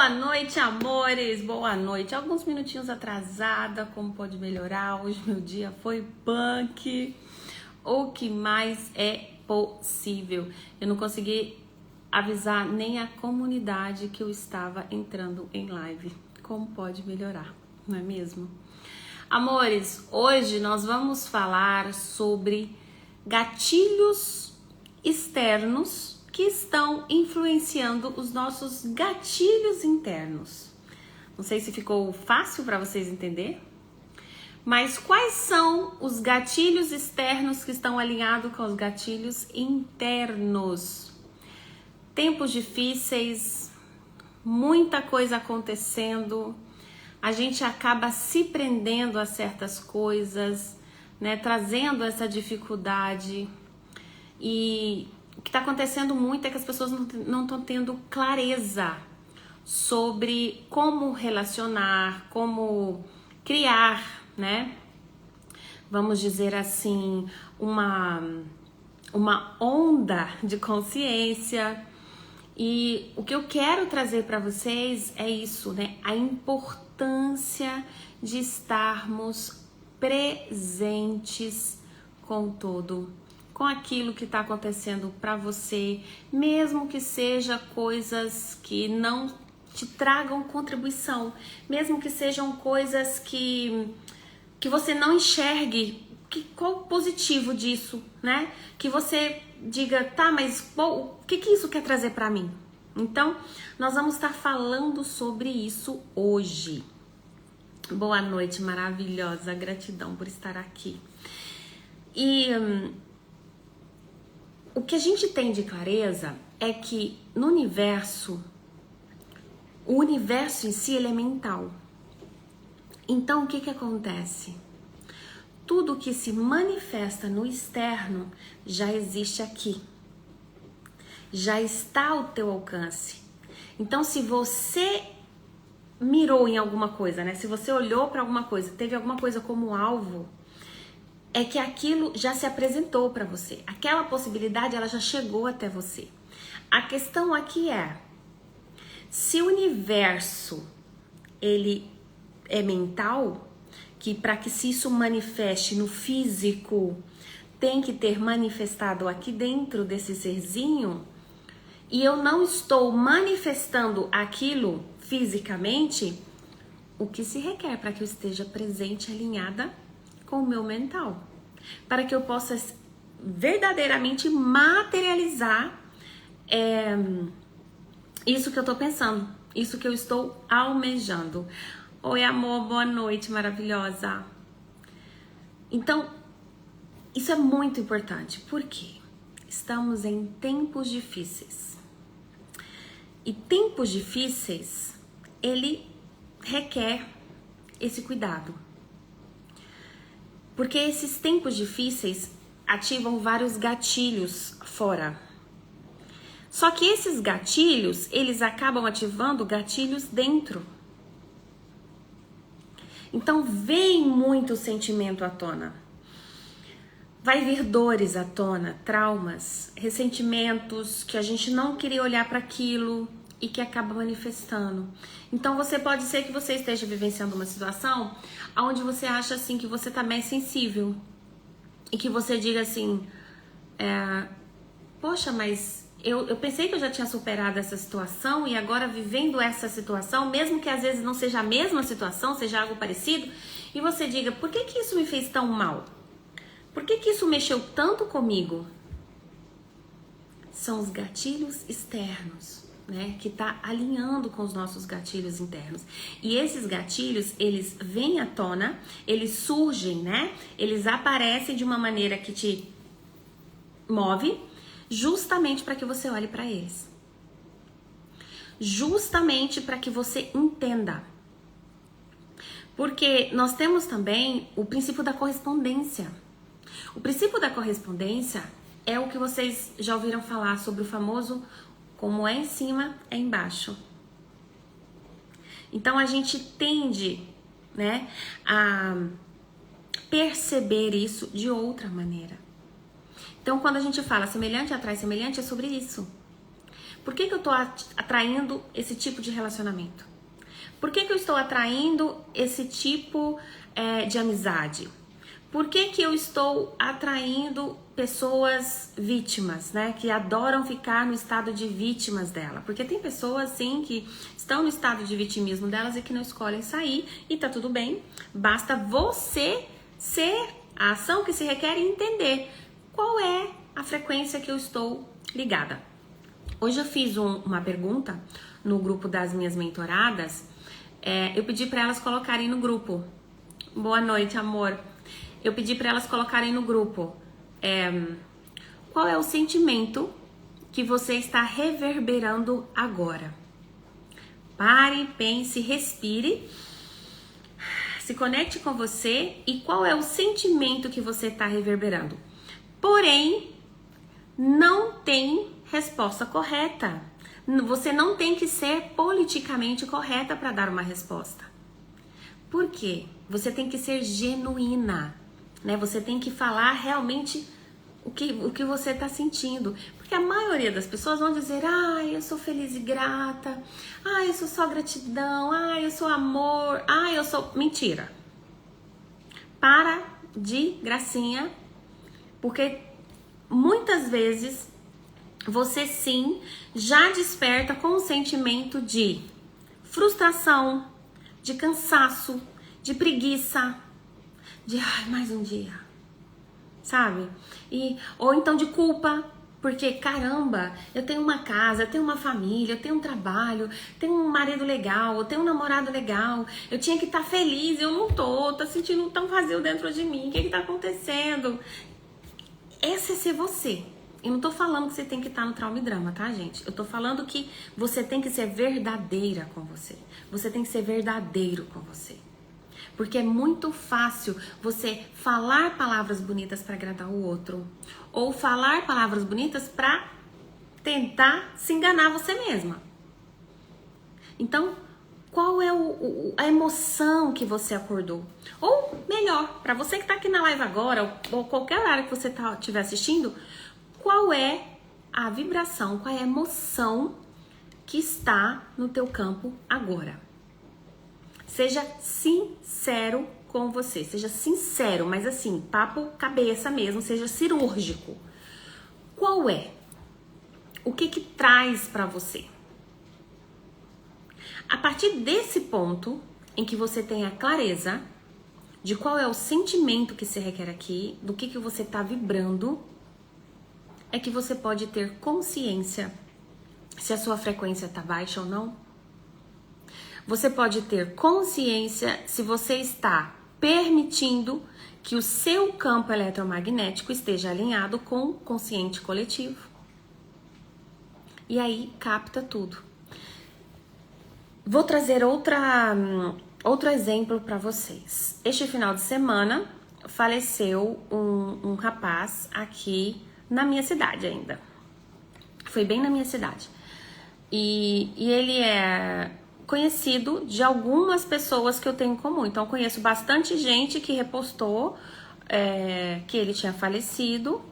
Boa noite, amores, boa noite. Alguns minutinhos atrasada, como pode melhorar? Hoje meu dia foi punk. O que mais é possível? Eu não consegui avisar nem a comunidade que eu estava entrando em live. Como pode melhorar, não é mesmo? Amores, hoje nós vamos falar sobre gatilhos externos que estão influenciando os nossos gatilhos internos. Não sei se ficou fácil para vocês entenderem, mas quais são os gatilhos externos que estão alinhados com os gatilhos internos? Tempos difíceis, muita coisa acontecendo, a gente acaba se prendendo a certas coisas, né, trazendo essa dificuldade. E o que está acontecendo muito é que as pessoas não estão tendo clareza sobre como relacionar, como criar, né? Vamos dizer assim, uma onda de consciência. E o que eu quero trazer para vocês é isso, né? A importância de estarmos presentes com todo, com aquilo que está acontecendo para você, mesmo que seja coisas que não te tragam contribuição, mesmo que sejam coisas que você não enxergue qual o positivo disso, né? Que você diga, tá, mas o que isso quer trazer para mim? Então, nós vamos estar falando sobre isso hoje. Boa noite, maravilhosa, gratidão por estar aqui. E o que a gente tem de clareza é que no universo, o universo em si ele é mental. Então, o que acontece? Tudo que se manifesta no externo já existe aqui. Já está ao teu alcance. Então, se você mirou em alguma coisa, né? Se você olhou para alguma coisa, teve alguma coisa como alvo, é que aquilo já se apresentou para você. Aquela possibilidade, ela já chegou até você. A questão aqui é, se o universo, ele é mental, que para que se isso manifeste no físico, tem que ter manifestado aqui dentro desse serzinho, e eu não estou manifestando aquilo fisicamente, o que se requer para que eu esteja presente, alinhada com o meu mental, para que eu possa verdadeiramente materializar isso que eu tô pensando, isso que eu estou almejando. Oi, amor, boa noite, maravilhosa. Então, isso é muito importante, porque estamos em tempos difíceis. E tempos difíceis, ele requer esse cuidado. Porque esses tempos difíceis ativam vários gatilhos fora. Só que esses gatilhos, eles acabam ativando gatilhos dentro. Então vem muito sentimento à tona. Vai vir dores à tona, traumas, ressentimentos que a gente não queria olhar para aquilo e que acaba manifestando. Então você pode ser que você esteja vivenciando uma situação onde você acha assim que você tá mais sensível e que você diga assim, poxa, mas eu pensei que eu já tinha superado essa situação e agora vivendo essa situação, mesmo que às vezes não seja a mesma situação, seja algo parecido, e você diga, por que isso me fez tão mal? Por que isso mexeu tanto comigo? São os gatilhos externos, né? Que tá alinhando com os nossos gatilhos internos. E esses gatilhos, eles vêm à tona, eles surgem, né? Eles aparecem de uma maneira que te move, justamente para que você olhe para eles. Justamente para que você entenda. Porque nós temos também o princípio da correspondência. O princípio da correspondência é o que vocês já ouviram falar sobre o famoso como é em cima, é embaixo. Então a gente tende, né, a perceber isso de outra maneira. Então quando a gente fala semelhante atrai semelhante, é sobre isso. Por que eu tô atraindo esse tipo de relacionamento? Por que eu estou atraindo esse tipo de amizade? Por que eu estou atraindo pessoas vítimas, né? Que adoram ficar no estado de vítimas dela. Porque tem pessoas, sim, que estão no estado de vitimismo delas e que não escolhem sair. E tá tudo bem. Basta você ser a ação que se requer e entender qual é a frequência que eu estou ligada. Hoje eu fiz uma pergunta no grupo das minhas mentoradas. Eu pedi para elas colocarem no grupo. Boa noite, amor. Eu pedi para elas colocarem no grupo qual é o sentimento que você está reverberando agora. Pare, pense, respire, se conecte com você e qual é o sentimento que você está reverberando. Porém, não tem resposta correta. Você não tem que ser politicamente correta para dar uma resposta. Por quê? Você tem que ser genuína, né? Você tem que falar realmente o que você está sentindo. Porque a maioria das pessoas vão dizer, eu sou feliz e grata, eu sou só gratidão, eu sou amor, eu sou... Mentira. Para de gracinha, porque muitas vezes você sim já desperta com um sentimento de frustração, de cansaço, de preguiça, de mais um dia, sabe? Ou então de culpa, porque caramba, eu tenho uma casa, eu tenho uma família, eu tenho um trabalho, tenho um marido legal, eu tenho um namorado legal, eu tinha que estar feliz, eu não tô sentindo tão vazio dentro de mim, o que tá acontecendo? Esse é ser você. Eu não tô falando que você tem que estar no trauma e drama, tá, gente? Eu tô falando que você tem que ser verdadeira com você. Você tem que ser verdadeiro com você. Porque é muito fácil você falar palavras bonitas para agradar o outro. Ou falar palavras bonitas para tentar se enganar você mesma. Então, qual é a emoção que você acordou? Ou melhor, para você que tá aqui na live agora, ou qualquer hora que você estiver assistindo, qual é a vibração, qual é a emoção que está no teu campo agora? Seja sincero com você, seja sincero, mas assim, papo cabeça mesmo, seja cirúrgico. Qual é? O que traz para você? A partir desse ponto em que você tem a clareza de qual é o sentimento que se requer aqui, do que você está vibrando, é que você pode ter consciência se a sua frequência está baixa ou não. Você pode ter consciência se você está permitindo que o seu campo eletromagnético esteja alinhado com o consciente coletivo. E aí capta tudo. Vou trazer outro exemplo para vocês. Este final de semana faleceu um rapaz aqui na minha cidade ainda. Foi bem na minha cidade. E ele é conhecido de algumas pessoas que eu tenho em comum. Então, eu conheço bastante gente que repostou que ele tinha falecido.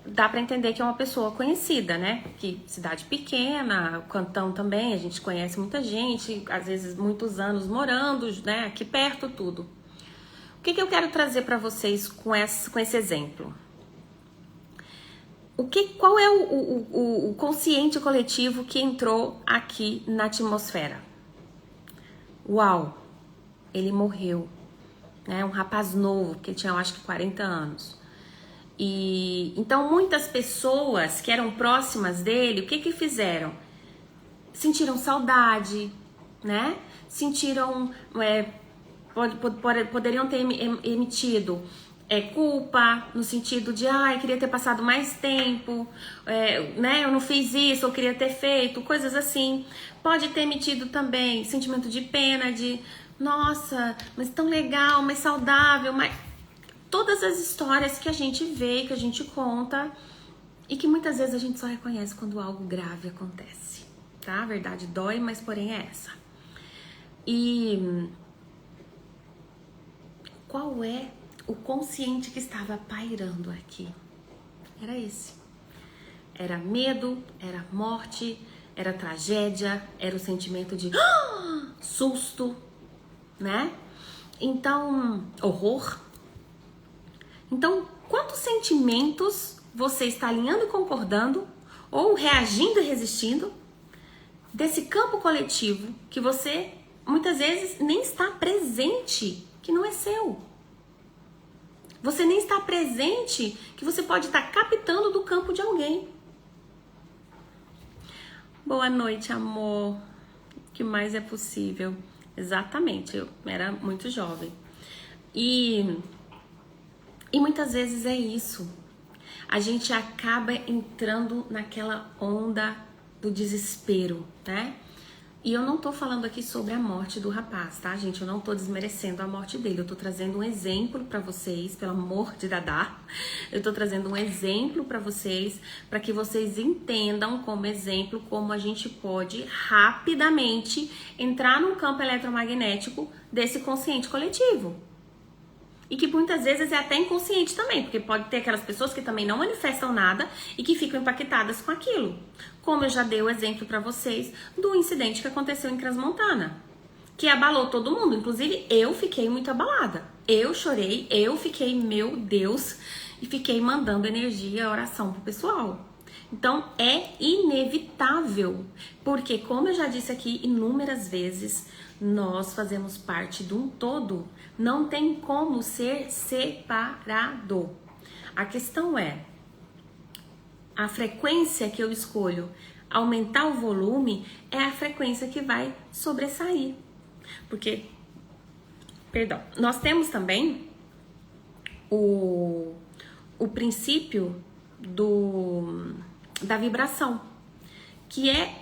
Dá pra entender que é uma pessoa conhecida, né? Que cidade pequena, Cantão também, a gente conhece muita gente, às vezes muitos anos morando, né? Aqui perto, tudo. O que eu quero trazer pra vocês com esse exemplo? Qual é o consciente coletivo que entrou aqui na atmosfera? Uau, ele morreu, né? Um rapaz novo, que tinha, eu acho que 40 anos. E então muitas pessoas que eram próximas dele, o que fizeram? Sentiram saudade, né? Sentiram, poderiam ter emitido culpa, no sentido de, queria ter passado mais tempo, né? Eu não fiz isso, eu queria ter feito, coisas assim. Pode ter emitido também sentimento de pena, de, nossa, mas tão legal, mais saudável, mas... Todas as histórias que a gente vê, que a gente conta e que muitas vezes a gente só reconhece quando algo grave acontece, tá? A verdade dói, mas porém é essa. E qual é o consciente que estava pairando aqui? Era esse. Era medo, era morte, era tragédia, era o sentimento de susto, né? Então, horror. Então, quantos sentimentos você está alinhando e concordando, ou reagindo e resistindo, desse campo coletivo que você muitas vezes nem está presente, que não é seu? Você nem está presente, que você pode estar captando do campo de alguém. Boa noite, amor. O que mais é possível? Exatamente, eu era muito jovem. E muitas vezes é isso. A gente acaba entrando naquela onda do desespero, né? E eu não tô falando aqui sobre a morte do rapaz, tá, gente? Eu não tô desmerecendo a morte dele. Eu tô trazendo um exemplo pra vocês, pelo amor de Dadá. Eu tô trazendo um exemplo pra vocês, pra que vocês entendam como exemplo como a gente pode rapidamente entrar no campo eletromagnético desse consciente coletivo. E que muitas vezes é até inconsciente também, porque pode ter aquelas pessoas que também não manifestam nada e que ficam impactadas com aquilo. Como eu já dei o exemplo para vocês do incidente que aconteceu em Transmontana, que abalou todo mundo. Inclusive, eu fiquei muito abalada. Eu chorei, eu fiquei, meu Deus, e fiquei mandando energia, oração pro pessoal. Então, é inevitável, porque como eu já disse aqui inúmeras vezes, nós fazemos parte de um todo, não tem como ser separado. A questão é, a frequência que eu escolho aumentar o volume é a frequência que vai sobressair. Porque, perdão, nós temos também o princípio da vibração, que é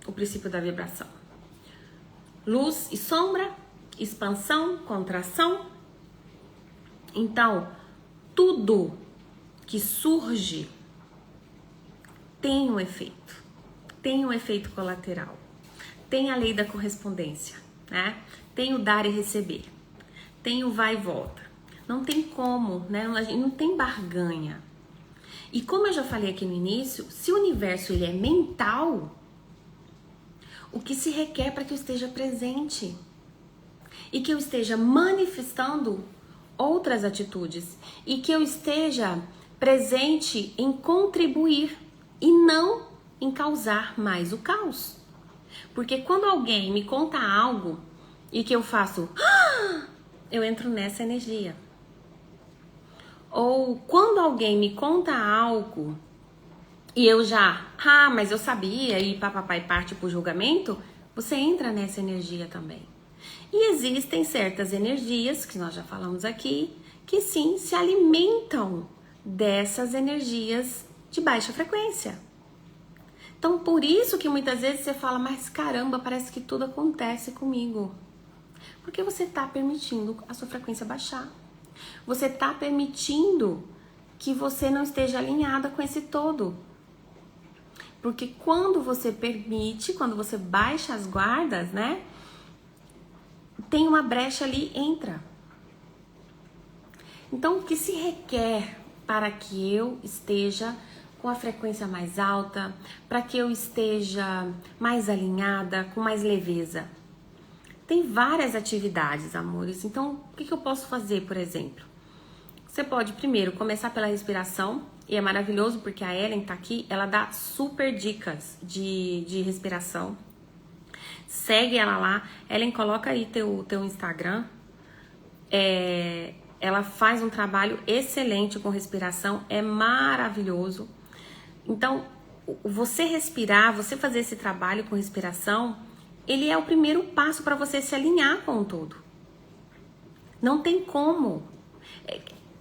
o princípio da vibração. Luz e sombra, expansão, contração. Então, tudo que surge tem um efeito colateral, tem a lei da correspondência, né? Tem o dar e receber, tem o vai e volta. Não tem como, né? Não tem barganha. E como eu já falei aqui no início, se o universo ele é mental, o que se requer para que eu esteja presente e que eu esteja manifestando outras atitudes e que eu esteja presente em contribuir e não em causar mais o caos. Porque quando alguém me conta algo e que eu faço, eu entro nessa energia. Ou quando alguém me conta algo e eu já, mas eu sabia, e papai parte pro julgamento, você entra nessa energia também. E existem certas energias, que nós já falamos aqui, que sim, se alimentam dessas energias de baixa frequência. Então, por isso que muitas vezes você fala, mas caramba, parece que tudo acontece comigo. Porque você está permitindo a sua frequência baixar. Você está permitindo que você não esteja alinhada com esse todo. Porque quando você permite, quando você baixa as guardas, né? Tem uma brecha ali, entra. Então, o que se requer para que eu esteja com a frequência mais alta, para que eu esteja mais alinhada, com mais leveza? Tem várias atividades, amores. Então, o que eu posso fazer, por exemplo? Você pode, primeiro, começar pela respiração. E é maravilhoso porque a Ellen tá aqui, ela dá super dicas de respiração. Segue ela lá. Ellen, coloca aí teu Instagram. Ela faz um trabalho excelente com respiração. É maravilhoso. Então, você respirar, você fazer esse trabalho com respiração, ele é o primeiro passo para você se alinhar com o todo. Não tem como.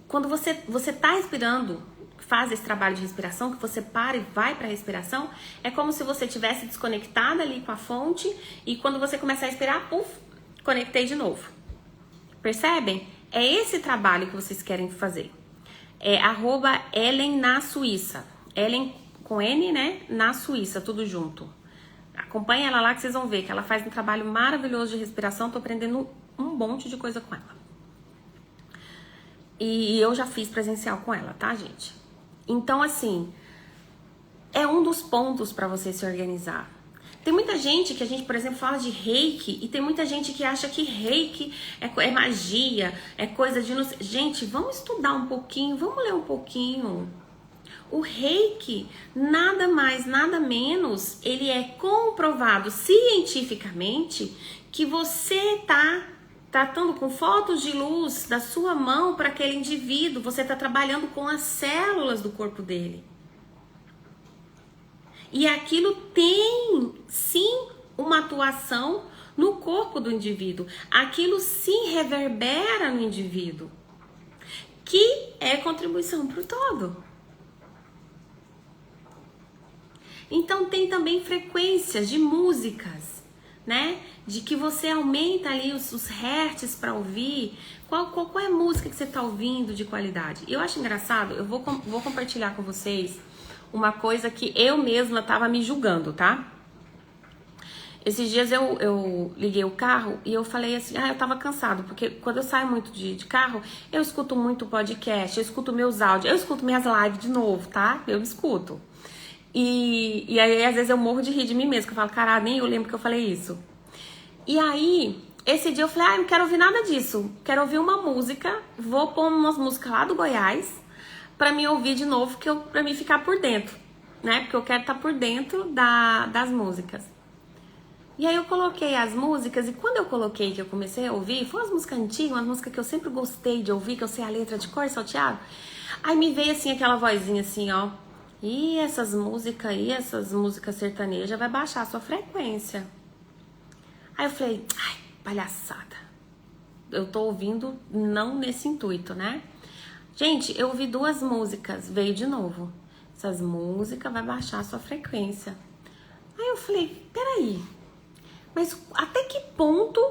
Quando você tá respirando, faz esse trabalho de respiração, que você para e vai para a respiração, é como se você tivesse desconectado ali com a fonte e quando você começar a respirar, conectei de novo. Percebem? É esse trabalho que vocês querem fazer. É @Ellen na Suíça. Ellen com N, né? Na Suíça, tudo junto. Acompanha ela lá que vocês vão ver que ela faz um trabalho maravilhoso de respiração. Tô aprendendo um monte de coisa com ela. E eu já fiz presencial com ela, tá, gente? Então, assim, é um dos pontos para você se organizar. Tem muita gente que a gente, por exemplo, fala de reiki, e tem muita gente que acha que reiki é magia, é coisa de... Gente, vamos estudar um pouquinho, vamos ler um pouquinho. O reiki, nada mais, nada menos, ele é comprovado cientificamente que você tá tratando com fotos de luz da sua mão para aquele indivíduo, você está trabalhando com as células do corpo dele. E aquilo tem, sim, uma atuação no corpo do indivíduo. Aquilo sim reverbera no indivíduo, que é contribuição para o todo. Então tem também frequências de músicas, né? De que você aumenta ali os hertz para ouvir. Qual é a música que você está ouvindo de qualidade? Eu acho engraçado, eu vou compartilhar com vocês uma coisa que eu mesma tava me julgando, tá? Esses dias eu liguei o carro e eu falei assim, eu tava cansado, porque quando eu saio muito de carro, eu escuto muito podcast, eu escuto meus áudios, eu escuto minhas lives de novo, tá? Eu escuto. E aí, às vezes, eu morro de rir de mim mesma, que eu falo, caralho, nem eu lembro que eu falei isso. E aí, esse dia eu falei, não quero ouvir nada disso, quero ouvir uma música, vou pôr umas músicas lá do Goiás, pra me ouvir de novo, pra mim ficar por dentro, né? Porque eu quero estar por dentro das músicas. E aí eu coloquei as músicas, e quando eu coloquei, que eu comecei a ouvir, foi umas músicas antigas, umas músicas que eu sempre gostei de ouvir, que eu sei a letra de cor e salteado. Aí me veio assim, aquela vozinha assim, ó. E essas músicas sertanejas vai baixar a sua frequência. Aí eu falei, palhaçada. Eu tô ouvindo não nesse intuito, né? Gente, eu ouvi 2 músicas, veio de novo. Essas músicas vai baixar a sua frequência. Aí eu falei, peraí, mas até que ponto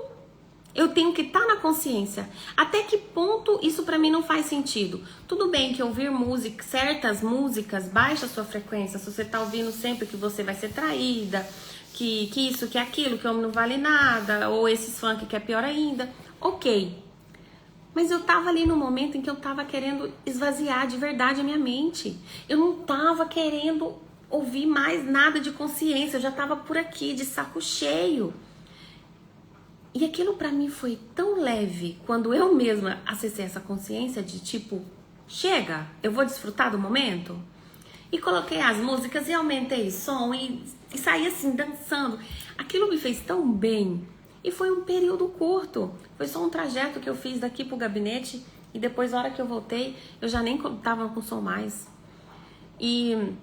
eu tenho que estar na consciência? Até que ponto isso pra mim não faz sentido? Tudo bem que ouvir música, certas músicas baixa a sua frequência, se você tá ouvindo sempre que você vai ser traída, que isso, que aquilo, que homem não vale nada, ou esses funk que é pior ainda, ok. Mas eu tava ali no momento em que eu tava querendo esvaziar de verdade a minha mente. Eu não tava querendo ouvir mais nada de consciência, eu já tava por aqui, de saco cheio. E aquilo pra mim foi tão leve, quando eu mesma acessei essa consciência de tipo, chega, eu vou desfrutar do momento. E coloquei as músicas e aumentei o som e saí assim, dançando. Aquilo me fez tão bem. E foi um período curto, foi só um trajeto que eu fiz daqui pro gabinete e depois, na hora que eu voltei, eu já nem tava com som mais. E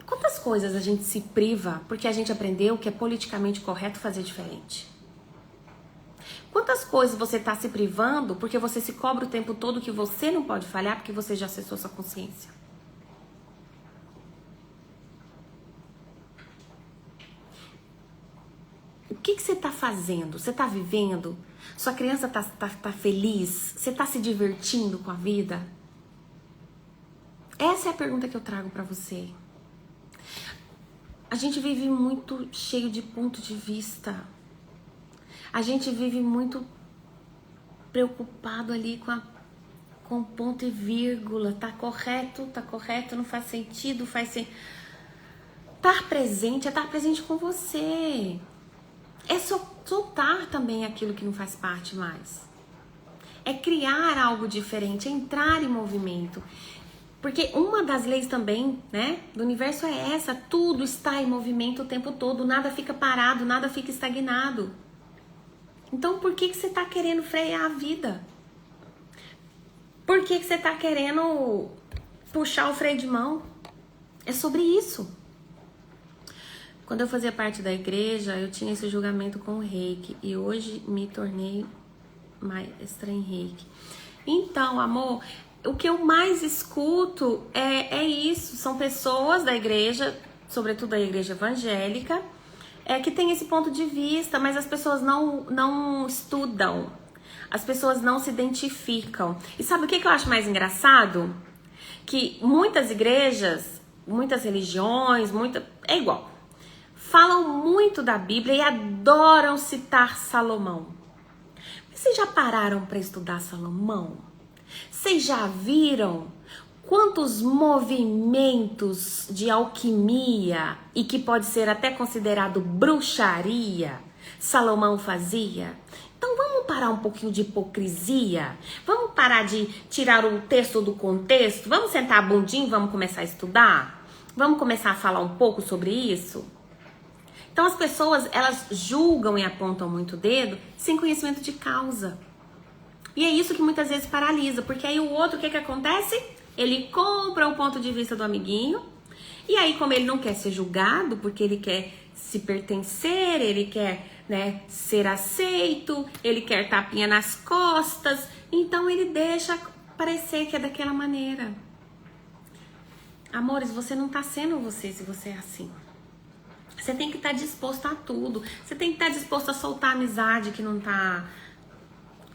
quantas coisas a gente se priva porque a gente aprendeu que é politicamente correto fazer diferente? Quantas coisas você tá se privando porque você se cobra o tempo todo que você não pode falhar porque você já acessou sua consciência? O que você tá fazendo? Você tá vivendo? Sua criança tá feliz? Você tá se divertindo com a vida? Essa é a pergunta que eu trago pra você. A gente vive muito cheio de ponto de vista. A gente vive muito preocupado ali com ponto e vírgula. Tá correto, não faz sentido, faz sentido. Estar presente é estar presente com você. É soltar também aquilo que não faz parte mais. É criar algo diferente, é entrar em movimento. Porque uma das leis também, né, do universo é essa. Tudo está em movimento o tempo todo. Nada fica parado, nada fica estagnado. Então por que você está querendo frear a vida? Por que você está querendo puxar o freio de mão? É sobre isso. Quando eu fazia parte da igreja, eu tinha esse julgamento com o reiki. E hoje me tornei maestra em reiki. Então, amor, o que eu mais escuto é isso. São pessoas da igreja, sobretudo da igreja evangélica, que tem esse ponto de vista, mas as pessoas não estudam. As pessoas não se identificam. E sabe o que eu acho mais engraçado? Que muitas igrejas, muitas religiões, é igual. Falam muito da Bíblia e adoram citar Salomão. Mas vocês já pararam para estudar Salomão? Vocês já viram Quantos movimentos de alquimia e que pode ser até considerado bruxaria Salomão fazia? Então vamos parar um pouquinho de hipocrisia? Vamos parar de tirar o texto do contexto? Vamos sentar a bundinha e vamos começar a estudar? Vamos começar a falar um pouco sobre isso? Então as pessoas, elas julgam e apontam muito o dedo sem conhecimento de causa. E é isso que muitas vezes paralisa, porque aí o outro, o que acontece? Ele compra o ponto de vista do amiguinho, e aí como ele não quer ser julgado, porque ele quer se pertencer, ele quer, né, ser aceito, ele quer tapinha nas costas, então ele deixa parecer que é daquela maneira. Amores, você não tá sendo você se você é assim. Você tem que estar disposto a tudo. Você tem que estar disposto a soltar a amizade que não tá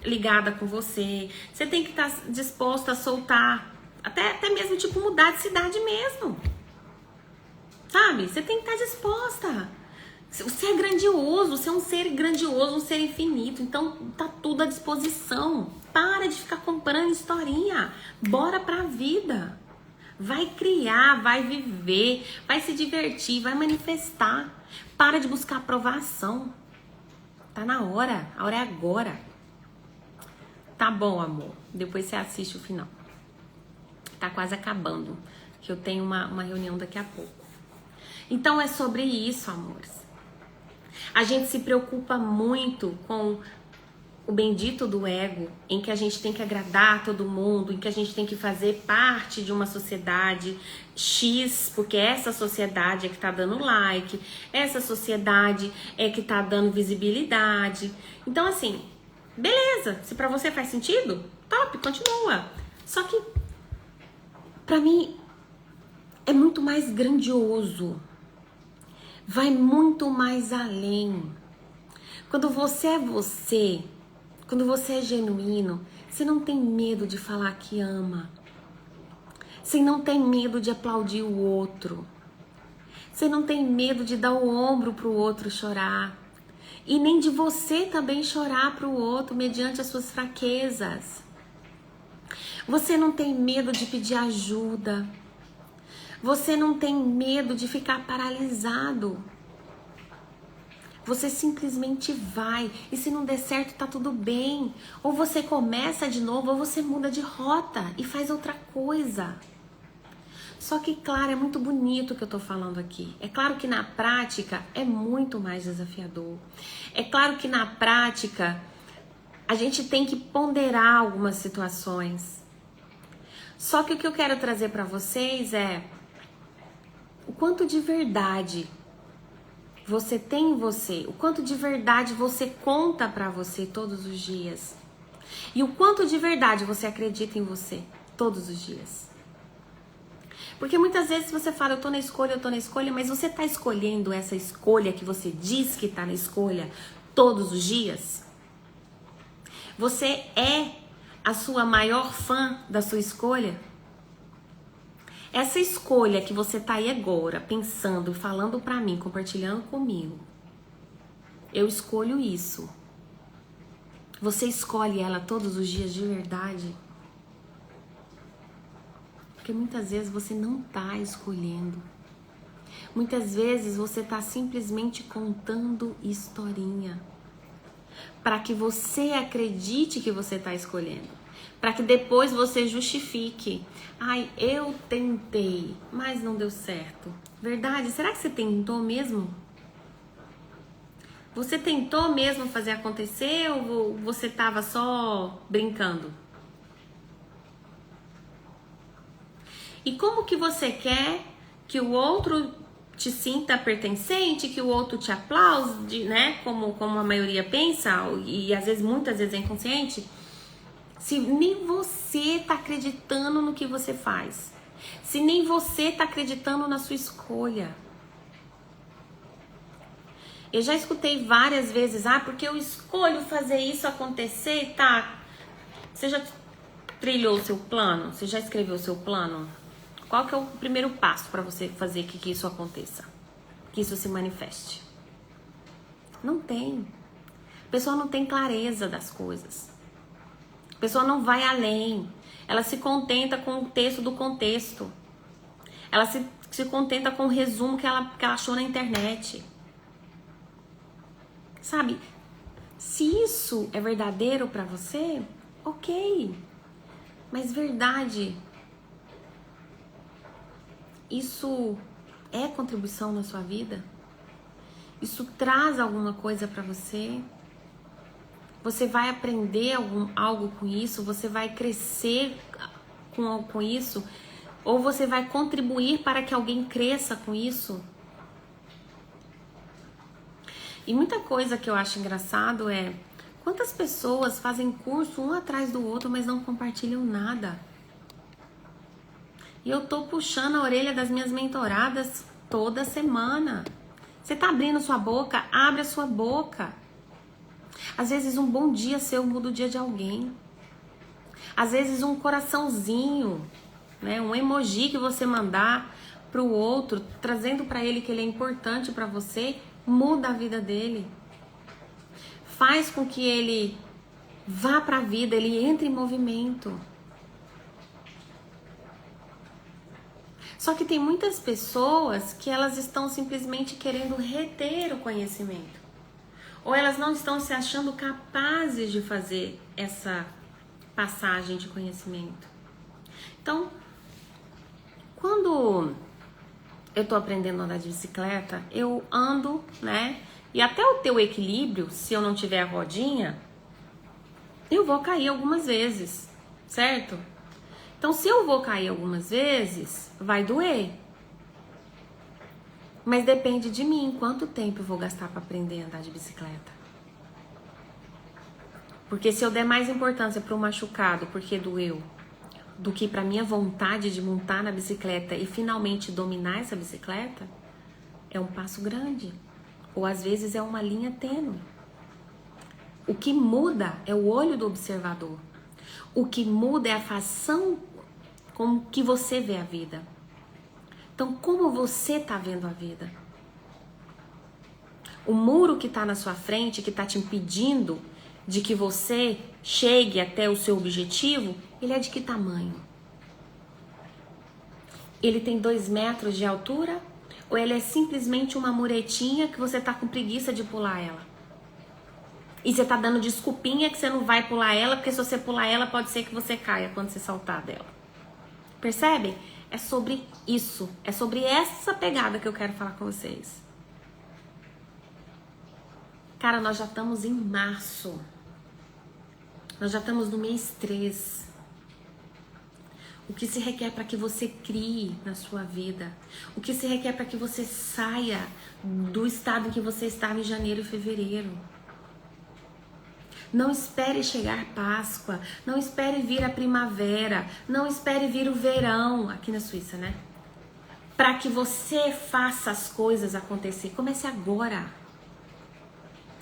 ligada com você. Você tem que estar disposto a soltar, até mesmo tipo mudar de cidade mesmo. Sabe? Você tem que estar disposta. Você é grandioso, você é um ser grandioso, um ser infinito. Então tá tudo à disposição. Para de ficar comprando historinha. Bora pra vida. Vai criar, vai viver, vai se divertir, vai manifestar. Para de buscar aprovação. Tá na hora, a hora é agora. Tá bom, amor. Depois você assiste o final. Tá quase acabando, que eu tenho uma reunião daqui a pouco. Então é sobre isso, amores. A gente se preocupa muito com o bendito do ego, em que a gente tem que agradar todo mundo, em que a gente tem que fazer parte de uma sociedade X, porque essa sociedade é que tá dando like, essa sociedade é que tá dando visibilidade. Então assim, beleza, se pra você faz sentido, top, continua. Só que pra mim é muito mais grandioso, vai muito mais além. Quando você é você, quando você é genuíno, você não tem medo de falar que ama. Você não tem medo de aplaudir o outro. Você não tem medo de dar o ombro pro outro chorar. E nem de você também chorar pro outro mediante as suas fraquezas. Você não tem medo de pedir ajuda. Você não tem medo de ficar paralisado. Você simplesmente vai. E se não der certo, tá tudo bem. Ou você começa de novo, ou você muda de rota e faz outra coisa. Só que, claro, é muito bonito o que eu tô falando aqui. É claro que na prática é muito mais desafiador. É claro que na prática a gente tem que ponderar algumas situações. Só que o que eu quero trazer pra vocês é o quanto de verdade você tem em você, o quanto de verdade você conta pra você todos os dias. E o quanto de verdade você acredita em você todos os dias. Porque muitas vezes você fala, eu tô na escolha, mas você tá escolhendo essa escolha que você diz que tá na escolha todos os dias? Você é a sua maior fã da sua escolha? Essa escolha que você tá aí agora, pensando, falando pra mim, compartilhando comigo. Eu escolho isso. Você escolhe ela todos os dias de verdade? Porque muitas vezes você não tá escolhendo. Muitas vezes você tá simplesmente contando historinha. Para que você acredite que você tá escolhendo. Para que depois você justifique. Ai, eu tentei, mas não deu certo. Verdade? Será que você tentou mesmo? Você tentou mesmo fazer acontecer ou você tava só brincando? E como que você quer que o outro te sinta pertencente, que o outro te aplaude, né? Como a maioria pensa, e às vezes, muitas vezes é inconsciente. Se nem você tá acreditando no que você faz. Se nem você tá acreditando na sua escolha. Eu já escutei várias vezes, porque eu escolho fazer isso acontecer, tá? Você já trilhou o seu plano? Você já escreveu o seu plano? Qual que é o primeiro passo para você fazer que isso aconteça? Que isso se manifeste? Não tem. A pessoa não tem clareza das coisas. A pessoa não vai além. Ela se contenta com o texto do contexto. Ela se contenta com o resumo que ela achou na internet. Sabe? Se isso é verdadeiro pra você, ok. Mas verdade, isso é contribuição na sua vida? Isso traz alguma coisa pra você? Você vai aprender algo com isso? Você vai crescer com isso? Ou você vai contribuir para que alguém cresça com isso? E muita coisa que eu acho engraçado é quantas pessoas fazem curso um atrás do outro, mas não compartilham nada. E eu tô puxando a orelha das minhas mentoradas toda semana. Você tá abrindo sua boca? Abre a sua boca. Às vezes um bom dia seu muda o dia de alguém. Às vezes um coraçãozinho, né, um emoji que você mandar pro outro, trazendo para ele que ele é importante para você, muda a vida dele. Faz com que ele vá para a vida, ele entre em movimento. Só que tem muitas pessoas que elas estão simplesmente querendo reter o conhecimento. Ou elas não estão se achando capazes de fazer essa passagem de conhecimento. Então, quando eu tô aprendendo a andar de bicicleta, eu ando, né? E até o teu equilíbrio, se eu não tiver a rodinha, eu vou cair algumas vezes, certo? Então, se eu vou cair algumas vezes, vai doer. Mas depende de mim, quanto tempo eu vou gastar para aprender a andar de bicicleta. Porque se eu der mais importância para o machucado, porque doeu, do que para minha vontade de montar na bicicleta e finalmente dominar essa bicicleta, é um passo grande. Ou às vezes é uma linha tênue. O que muda é o olho do observador. O que muda é a fação com que você vê a vida. Então, como você está vendo a vida? O muro que está na sua frente, que está te impedindo de que você chegue até o seu objetivo, ele é de que tamanho? Ele tem 2 metros de altura? Ou ele é simplesmente uma muretinha que você está com preguiça de pular ela? E você está dando desculpinha que você não vai pular ela, porque se você pular ela, pode ser que você caia quando você saltar dela. Percebe? É sobre isso. É sobre essa pegada que eu quero falar com vocês. Cara, nós já estamos em março. Nós já estamos no mês 3. O que se requer para que você crie na sua vida? O que se requer para que você saia do estado em que você estava em janeiro e fevereiro? Não espere chegar Páscoa, não espere vir a primavera, não espere vir o verão, aqui na Suíça, né? Para que você faça as coisas acontecer. Comece agora.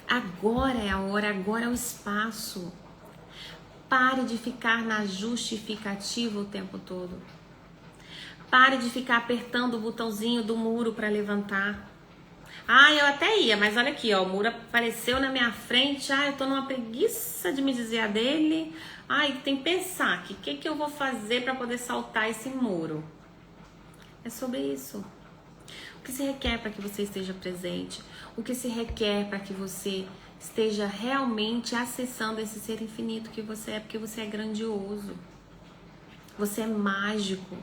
Agora é a hora, agora é o espaço. Pare de ficar na justificativa o tempo todo. Pare de ficar apertando o botãozinho do muro para levantar. Ah, eu até ia, mas olha aqui, ó, o muro apareceu na minha frente. Ah, eu tô numa preguiça de me desviar dele. Ai, tem que pensar aqui, o que eu vou fazer para poder saltar esse muro? É sobre isso. O que se requer para que você esteja presente? O que se requer para que você esteja realmente acessando esse ser infinito que você é, porque você é grandioso. Você é mágico.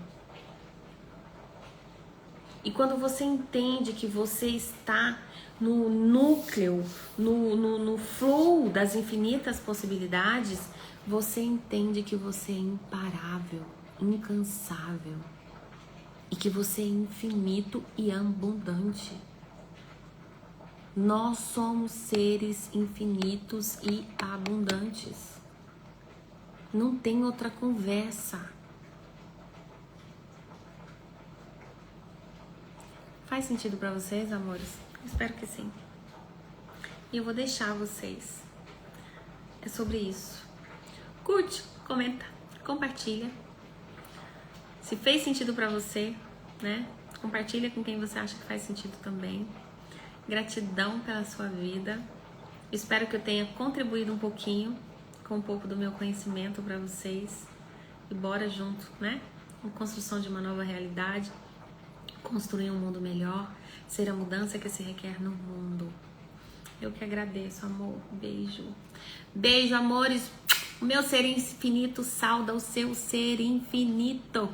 E quando você entende que você está no núcleo, no flow das infinitas possibilidades, você entende que você é imparável, incansável. E que você é infinito e abundante. Nós somos seres infinitos e abundantes. Não tem outra conversa. Faz sentido pra vocês, amores? Espero que sim. E eu vou deixar vocês. É sobre isso. Curte, comenta, compartilha. Se fez sentido pra você, né? Compartilha com quem você acha que faz sentido também. Gratidão pela sua vida. Espero que eu tenha contribuído um pouquinho com um pouco do meu conhecimento para vocês. E bora junto, né? Com construção de uma nova realidade, construir um mundo melhor, ser a mudança que se requer no mundo. Eu que agradeço, amor. Beijo. Beijo, amores. O meu ser infinito sauda o seu ser infinito.